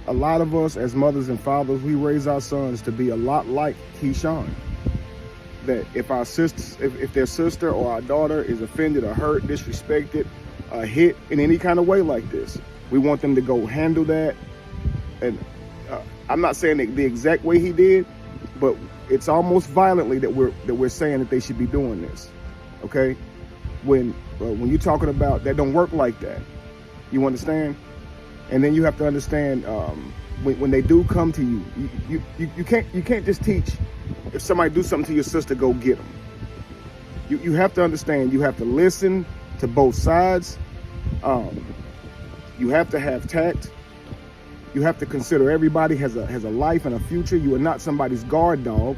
A lot of us as mothers and fathers, we raise our sons to be a lot like Keyshawn. That if our sisters, if their sister or our daughter is offended or hurt, disrespected, hit in any kind of way like this, we want them to go handle that. And I'm not saying the exact way he did, but it's almost violently that we're saying that they should be doing this. Okay, when you're talking about that, don't work like that. You understand? And then you have to understand when they do come to you, you can't just teach. If somebody do something to your sister, go get them. You have to understand. You have to listen to both sides. You have to have tact. You have to consider everybody has a life and a future. You are not somebody's guard dog.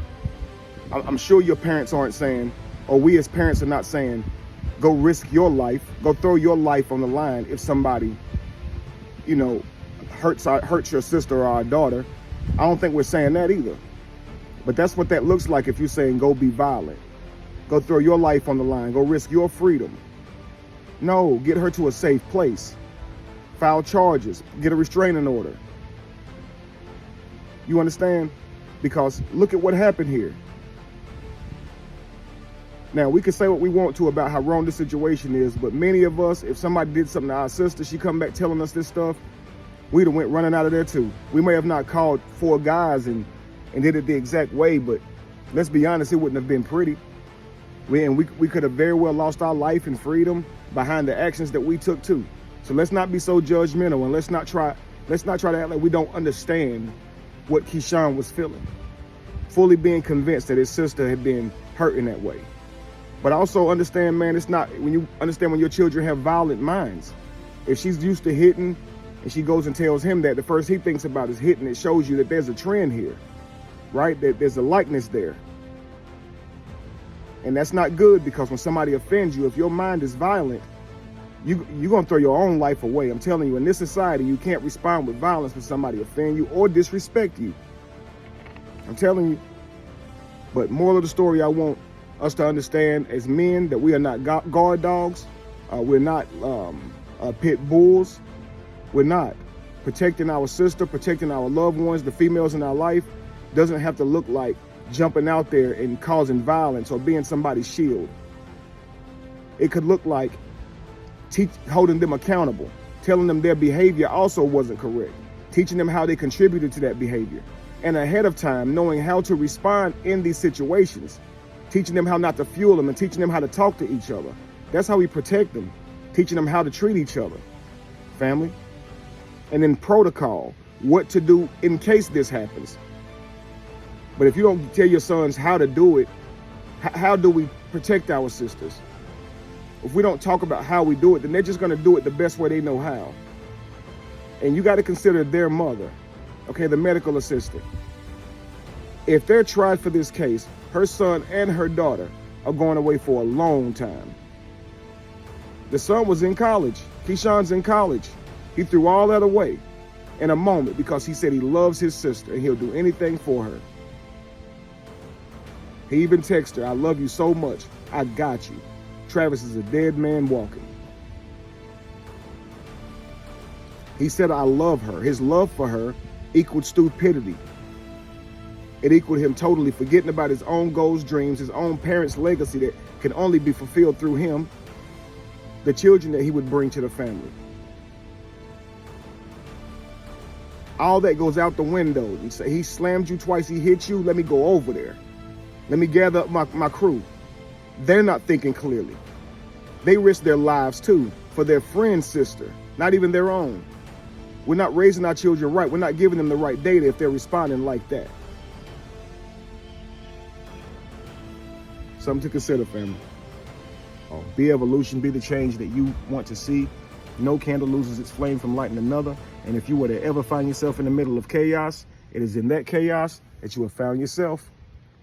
I'm sure your parents aren't saying, or we as parents are not saying, go risk your life, go throw your life on the line if somebody, hurts your sister or our daughter. I don't think we're saying that either. But that's what that looks like if you're saying go be violent. Go throw your life on the line. Go risk your freedom. No, get her to a safe place. File charges. Get a restraining order. You understand? Because look at what happened here. Now, we can say what we want to about how wrong the situation is, but many of us, if somebody did something to our sister, she come back telling us this stuff, we'd have went running out of there too. We may have not called 4 guys and did it the exact way, but let's be honest, it wouldn't have been pretty. We could have very well lost our life and freedom behind the actions that we took too. So let's not be so judgmental, and let's not try to act like we don't understand what Keyshawn was feeling. Fully being convinced that his sister had been hurt in that way. But also understand, man, it's not, when you understand when your children have violent minds. If she's used to hitting and she goes and tells him that, the first he thinks about is hitting. It shows you that there's a trend here, right? That there's a likeness there. And that's not good, because when somebody offends you, if your mind is violent, you're going to throw your own life away. I'm telling you, in this society, you can't respond with violence when somebody offend you or disrespect you. I'm telling you. But moral of the story, I want us to understand as men that we are not guard dogs. We're not pit bulls. We're not. Protecting our sister, protecting our loved ones, the females in our life, doesn't have to look like jumping out there and causing violence or being somebody's shield. It could look like holding them accountable, telling them their behavior also wasn't correct, teaching them how they contributed to that behavior, and ahead of time knowing how to respond in these situations, teaching them how not to fuel them and teaching them how to talk to each other. That's how we protect them, teaching them how to treat each other, family. And then protocol, what to do in case this happens. But if you don't tell your sons how to do it, how do we protect our sisters? If we don't talk about how we do it, then they're just going to do it the best way they know how. And you got to consider their mother, okay, the medical assistant. If they're tried for this case, her son and her daughter are going away for a long time. The son was in college. Keyshawn's in college. He threw all that away in a moment because he said he loves his sister and he'll do anything for her. He even texted her, "I love you so much. I got you." Travis is a dead man walking. He said, "I love her." His love for her equaled stupidity. It equaled him totally forgetting about his own goals, dreams, his own parents' legacy that can only be fulfilled through him, the children that he would bring to the family. All that goes out the window. He slammed you twice, he hit you, let me go over there. Let me gather up my crew. They're not thinking clearly. They risk their lives too for their friend's sister, not even their own. We're not raising our children right. We're not giving them the right data if they're responding like that. Something to consider, family. Be evolution, be the change that you want to see. No candle loses its flame from lighting another. And if you were to ever find yourself in the middle of chaos, it is in that chaos that you have found yourself.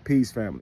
Peace, family.